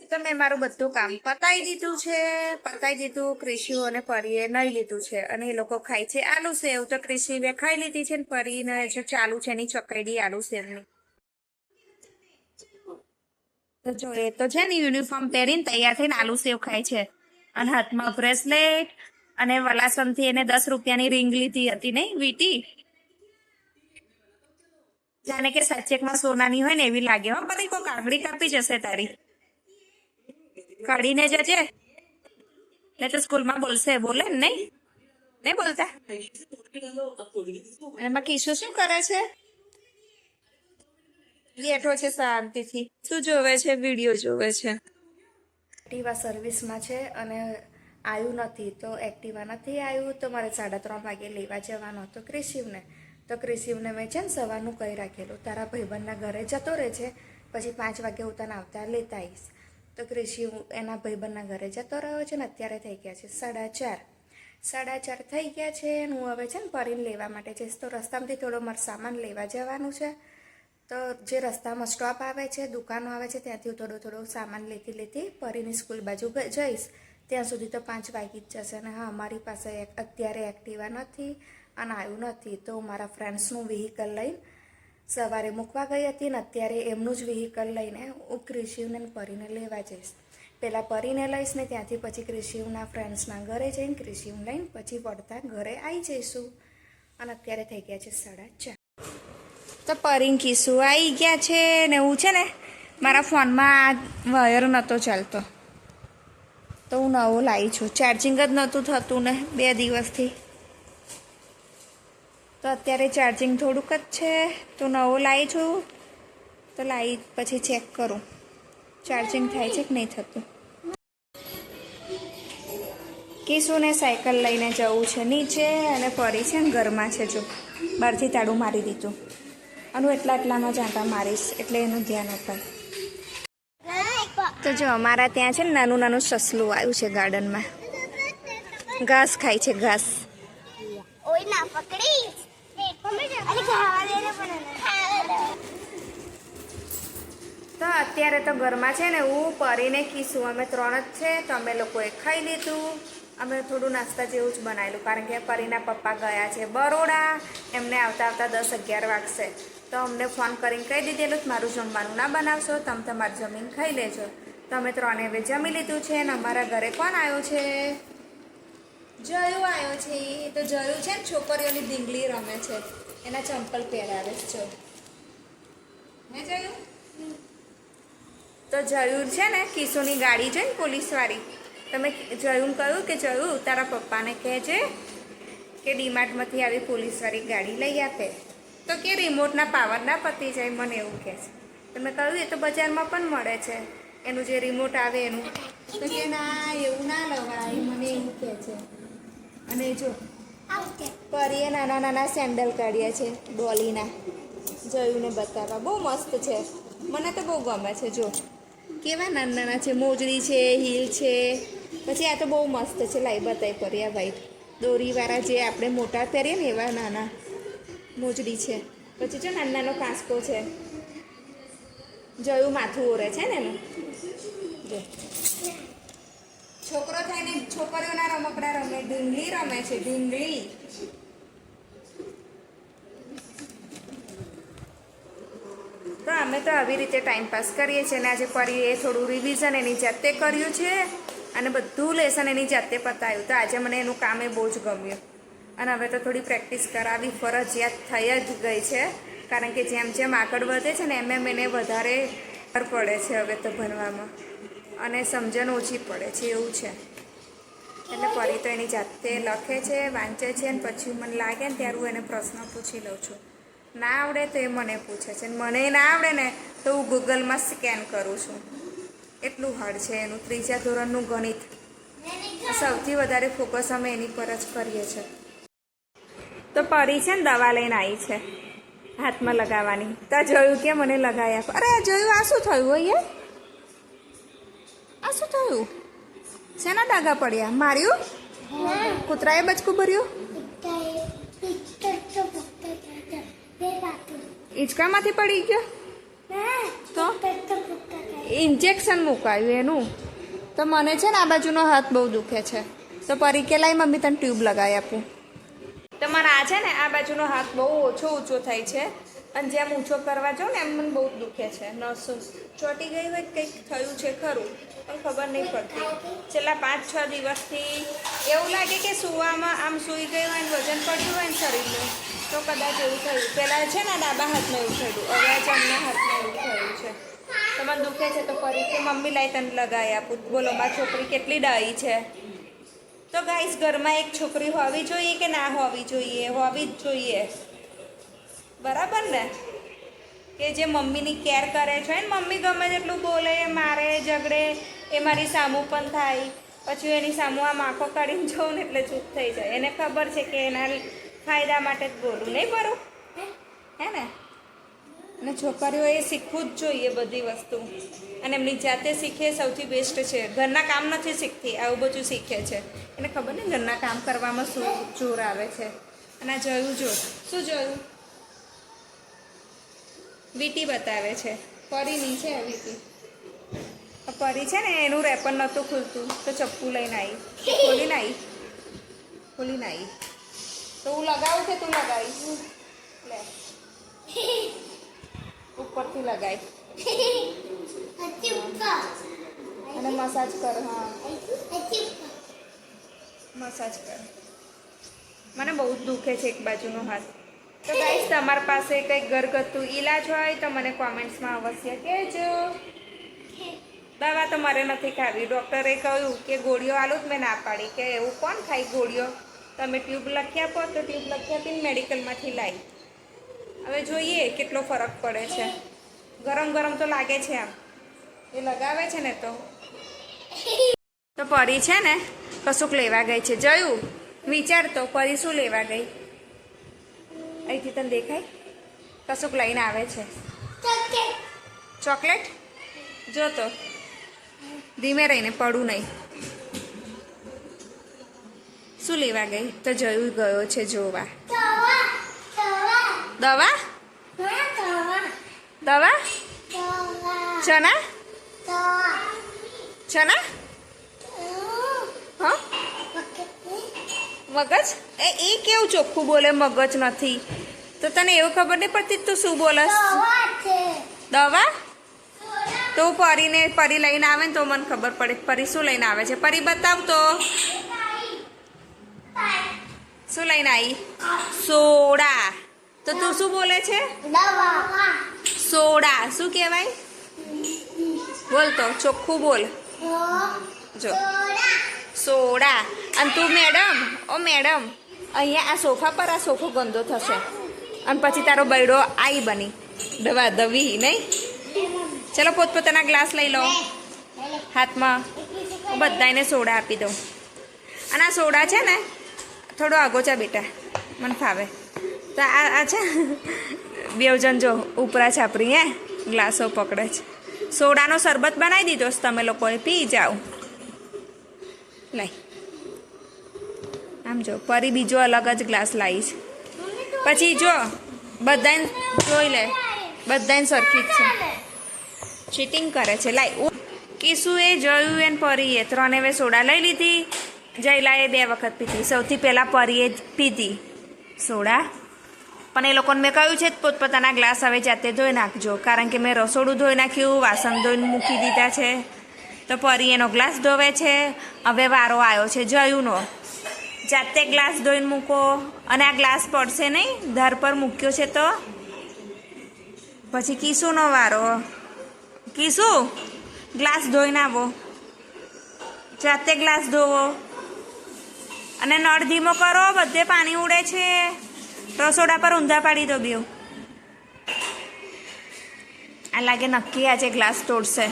તો મેં મારું બધું કામ પતાવી દીધું ક્રિશીઓને પરીએ નહીં લીધું છે અને એ લોકો ખાય છે આલુ સેવ. તો ક્રિશીએ ખાઈ લીધી છે ને પરીને જે ચાલુ છે એની ચકડી આલુ સેવની. તો જો એ તો છે ને યુનિફોર્મ પહેરીને તૈયાર થઈને આલુ સેવ ખાય છે અને હાથમાં બ્રેસલેટ અને વલાસમથી એને 10 રૂપિયાની રીંગ લીધી હતી નહીં વીટી, જાણે કે સાચેકમાં સોનાની હોય ને એવી લાગે. હો બધી કોઈ કાગડી કાપી જશે તારી, કાઢીને જજે ને તો સ્કૂલમાં બોલશે. બોલે ને નહીં બોલતા. એમાં કિશુ શું કરે છે? બેઠો છે શાંતિથી. શું જોવે છે? વિડીયો જોવે છે. એક્ટિવા સર્વિસમાં છે અને આવ્યું નથી. તો એક્ટિવા નથી આવ્યું તો મારે 3:30 વાગે લેવા જવાનો હતો ક્રિશિવને. તો ક્રિશિવને મેં છે ને સવારનું કહી રાખેલું તારા ભાઈબંધના ઘરે જતો રહે છે, પછી 5 વાગે હું તને આવતા લેતા આવીશ. તો ક્રિશિવ એના ભાઈબંધના ઘરે જતો રહ્યો છે ને અત્યારે થઈ ગયા છે 4:30 થઈ ગયા છે. હું હવે છે ને પરીને લેવા માટે જઈશ. તો રસ્તામાંથી થોડો મારો સામાન લેવા જવાનું છે. તો જે રસ્તામાં સ્ટોપ આવે છે, દુકાનો આવે છે, ત્યાંથી હું થોડો સામાન લેતી પરીની સ્કૂલ બાજુ જઈશ. ત્યાં સુધી તો 5 વાગી જ જશે. અને હા, અમારી પાસે અત્યારે એક્ટિવા નથી અને આવ્યું નથી. તો મારા ફ્રેન્ડ્સનું વ્હીકલ લઈને સવારે મૂકવા ગઈ હતી ને અત્યારે એમનું જ વ્હીકલ લઈને હું ક્રિશિવને પરીને લેવા જઈશ. પહેલાં પરીને લઈશ ને ત્યાંથી પછી ક્રિશિવના ફ્રેન્ડ્સના ઘરે જઈને ક્રિશિવ લઈને પછી વળતા ઘરે આવી જઈશું. અને અત્યારે થઈ ગયા છે 4:30. તો પરીને કિશુ આવી ગયા છે ને હું છે ને મારા ફોનમાં વાયર નહોતો ચાલતો તો હું નવો લાવી છું. ચાર્જિંગ જ નહોતું થતું ને 2 દિવસથી. તો અત્યારે ચાર્જિંગ થોડુંક જ છે તો નવો લાવી છું. તો લાવી પછી ચેક કરું ચાર્જિંગ થાય છે કે નહીં થતું. કિશુને સાયકલ લઈને જવું છે નીચે અને પરી છે ને ઘરમાં છે. જો બહારથી તાળું મારી દીધું અને એટલામાં જાંટા મારીશ એટલે એનું ધ્યાન અપાય. તો જો અમારા ત્યાં છે ને નાનું સસલું આવ્યું છે ગાર્ડનમાં. ઘાસ ખાય છે ઘાસ. તો અત્યારે તો ઘરમાં છે ને હું પરીને કિશુ અમે 3 જ છે. તો અમે લોકોએ ખાઈ લીધું. અમે થોડું નાસ્તા જેવું જ બનાવેલું કારણ કે પરીના પપ્પા ગયા છે બરોડા. એમને આવતા 10-11 વાગશે. તો અમને ફોન કરીને કહી દીધેલું કે મારું જમવાનું ના બનાવશો, તમે તમારું જમીન ખાઈ લેજો. તો અમે 3 હવે જમી લીધું છે. અને અમારા ઘરે કોણ આવ્યો છે? જયું આવ્યો છે. તો જયું છે ને છોકરીઓની ઢીંગલી રમે છે, એના ચંપલ પહેરાવે છે. હે જયું? તો જયું છે ને કિશુની ગાડી જોઈને પોલીસવાળી. તમે જયું કહ્યું કે જયું તારા પપ્પાને કહેજે કે ડીમાર્ટમાંથી આવી પોલીસવાળી ગાડી લઈ આપે. તો કે રિમોટના પાવર ના પતી જાય, મને એવું કહે છે. તમે કહ્યું એ તો બજારમાં પણ મળે છે એનું જે રિમોટ આવે એનું. તો કે ના એવું ના લવાય, મને એવું કહે છે. અને જો પરીએ નાના સેન્ડલ કાઢ્યા છે ડોલીના જયુંને બતાવવા. બહુ મસ્ત છે, મને તો બહુ ગમે છે. જો કેવા નાના છે, મોજડી છે, હીલ છે. પછી આ તો બહુ મસ્ત છે. લાઈ બતાવી પરી આ વાઈટ દોરીવાળા જે આપણે મોટા પહેરીએ ને એવા નાના મોજડી છે. પછી જો નાનો કાંસકો છે. જયું માથું ઓરે છે ને એનું. જો છોકરો થઈને છોકરીઓના રમકડા રમે, ઢીંગલી રમે છે, ઢીંગલી. તો અમે તો આવી રીતે ટાઈમ પાસ કરીએ છીએ. અને આજે પરીએ થોડું રિવિઝન એની જાતે કર્યું છે અને બધું લેસન એની જાતે પતાવ્યું. તો આજે મને એનું કામ બહુ જ ગમ્યું. અને હવે તો થોડી પ્રેક્ટિસ કરાવી ફરજિયાત થઈ જ ગઈ છે કારણ કે જેમ આગળ વધે છે ને એમ એને વધારે પડે છે હવે તો ભણવામાં અને સમજણ ઓછી પડે છે એવું છે. એટલે પરી તો એની જાતે લખે છે, વાંચે છે અને પછી મને લાગે ને ત્યારે હું એને પ્રશ્ન પૂછી લઉં છું. ના આવડે તો એ મને પૂછે છે અને મને ના આવડે ને તો હું ગૂગલમાં સ્કેન કરું છું. એટલું હાર્ડ છે એનું 3જા ધોરણનું ગણિત. સૌથી વધારે ફોકસ અમે એની પર જ કરીએ છીએ. તો પરી છે ને દવા લઈને આવી છે હાથમાં લગાવવાની. તો જોયું કે મને લગાવી આપો. અરે જોયું આ શું થયું હોય? આ શું થયું? શેના ડાઘા પડ્યા? માર્યું? કૂતરાએ બચકું ભર્યું? હિંચકામાંથી પડી ગયો? તો ઇન્જેક્શન મુકાયું એનું. તો મને છે ને આ બાજુનો હાથ બહુ દુખે છે, તો પરી કે લાઈ મમ્મી તને ટ્યુબ લગાવી આપું. તો મારા આ છે ને આ બાજુનો હાથ બહુ ઓછો ઊંચો થાય છે, અને જેમ ઊંચો કરવા જાઉં ને એમ મને બહુ દુખે છે. નસો ચોંટી ગઈ હોય કંઈક થયું છે ખરું, પણ ખબર નહીં પડતી. છેલ્લા 5-6 દિવસથી એવું લાગે કે સૂવામાં આમ સૂઈ ગયું હોય ને વજન પડ્યું હોય ને શરીરનું, તો કદાચ એવું થયું. પહેલાં છે ને ડાબા હાથમાં એવું થયું, હવે આ જમણા હાથમાં એવું થયું છે. તો મને દુખે છે તો ફરી કે મમ્મી લાઈ તને લગાવી આપું. બોલો મારી છોકરી કેટલી ડાઈ છે. તો ગાઈસ, ઘરમાં એક છોકરી હોવી જોઈએ કે ના હોવી જોઈએ? હોવી જ જોઈએ, બરાબર ને? કે જે મમ્મીની કેર કરે છે ને, મમ્મી ગમે તેટલું બોલે, મારે ઝઘડે, એ મારી સામું પણ થાય, પછી એની સામું આમ આંખો કાઢીને જોઉં ને એટલે ચૂપ થઈ જાય. એને ખબર છે કે એના ફાયદા માટે જ બોલું, નહીં બરું? હે ને? અને છોકરીઓએ શીખવું જ જોઈએ બધી વસ્તુ, અને એમની જાતે શીખે સૌથી બેસ્ટ છે. ઘરના કામ નથી શીખતી, આવું બધું શીખે છે. એને ખબર ને ઘરના કામ કરવામાં શું જોર આવે છે. અને આ જોયું, જો શું જોયું? વીટી બતાવે છે, પરીની છે વીટી. પરી છે ને એનું રેપર નહોતું ખુલતું, તો ચપ્પુ લઈને આવી, ખોલીને આવી. તો હું લગાવું કે તું લગાવી? લે, ઉપરથી લગાવી અને મસાજ કર. હા, મસાજ કર. મને બહુ જ દુખે છે એક બાજુનો હાથ. તો ગાઈસ, તમારી પાસે કંઈક ઘરગથ્થુ ઈલાજ હોય તો મને કોમેન્ટ્સમાં અવશ્ય કહેજો. દવા તો મારે નથી ખાવી. ડૉક્ટરે કહ્યું કે ગોળીઓ આલું જ મેં ના પાડી, કે એવું કોણ ખાય ગોળીઓ? તમે ટ્યુબ લખી આપો તો ટ્યુબ લખી આપીને મેડિકલમાંથી લાવી. હવે જોઈએ કેટલો ફરક પડે છે. ગરમ ગરમ તો લાગે છે આમ, એ લગાવે છે ને તો પરી છે ને કશુંક લેવા ગઈ છે. જોયું? વિચાર તો, પરી શું લેવા ગઈ? અહીંથી તને દેખાય? કશુંક લઈને આવે છે. ચોકલેટ? જો તો, ધીમે રહીને પડું નહીં. શું લેવા ગઈ? તો જોયું ગયો છે જોવા. દવા? દવા? ચના? ચના? હા, મગજ? એ કેવું ચોખ્ખું બોલે મગજ નથી? તો તને એવું ખબર નહીં પડતી તું શું બોલસ? દવા? તો પરી લઈને આવે ને તો મને ખબર પડે પરી શું લઈને આવે છે. પરી બતાવ તો, શું લઈને આવી? સોડા. તો તું શું બોલે છે? સોડા. શું કહેવાય? બોલ તો, ચોખ્ખું બોલ. જો, સોડા. અને તું મેડમ, ઓ મેડમ, અહીંયા આ સોફા પર આ સોફો ગંદો થશે, અને પછી તારો બૈડો આઈ બની દવા દવી નહીં. ચલો પોતપોતાના ગ્લાસ લઈ લો હાથમાં. હું બધાને સોડા આપી દઉં. અને આ સોડા છે ને થોડો આગોચા બેટા, મને ફાવે. તો આ છે બેવજન જો ઉપરા છાપરી ગ્લાસો પકડે છે. સોડાનો શરબત બનાવી દીધો તમે લોકોએ, પી જાઓ. લઈ આમ જો, પરી બીજો અલગ જ ગ્લાસ લાવી છે. પછી જો બધાને જોઈ લે, બધાને સરખી જ છે. ચીટિંગ કરે છે. લાઈ કિશુએ, જોયું એને પરીએ ત્રણે વે સોડા લઈ લીધી. જયલાએ 2 વખત પીધી. સૌથી પહેલાં પરીએ જ પીધી સોડા. પણ એ લોકોને મેં કહ્યું છે પોતપોતાના ગ્લાસ હવે જાતે ધોઈ નાખજો, કારણ કે મેં રસોડું ધોઈ નાખ્યું, વાસણ ધોઈને મૂકી દીધા છે. તો પરી એનો ગ્લાસ ધોવે છે. હવે વારો આવ્યો છે જયુનો. જાતે ગ્લાસ ધોઈને મૂકો. અને આ ગ્લાસ પડશે નહીં, ધાર પર મૂક્યો છે તો પછી કિશુનો વારો. કિશુ, ગ્લાસ ધોઈને આવો, જાતે ગ્લાસ ધોવો. અને નળ ધીમો કરો, બધે પાણી ઉડે છે. રસોડા પર ઊંધા પાડી દો બેવ. આ લાગે નક્કી આજે ગ્લાસ તોડશે.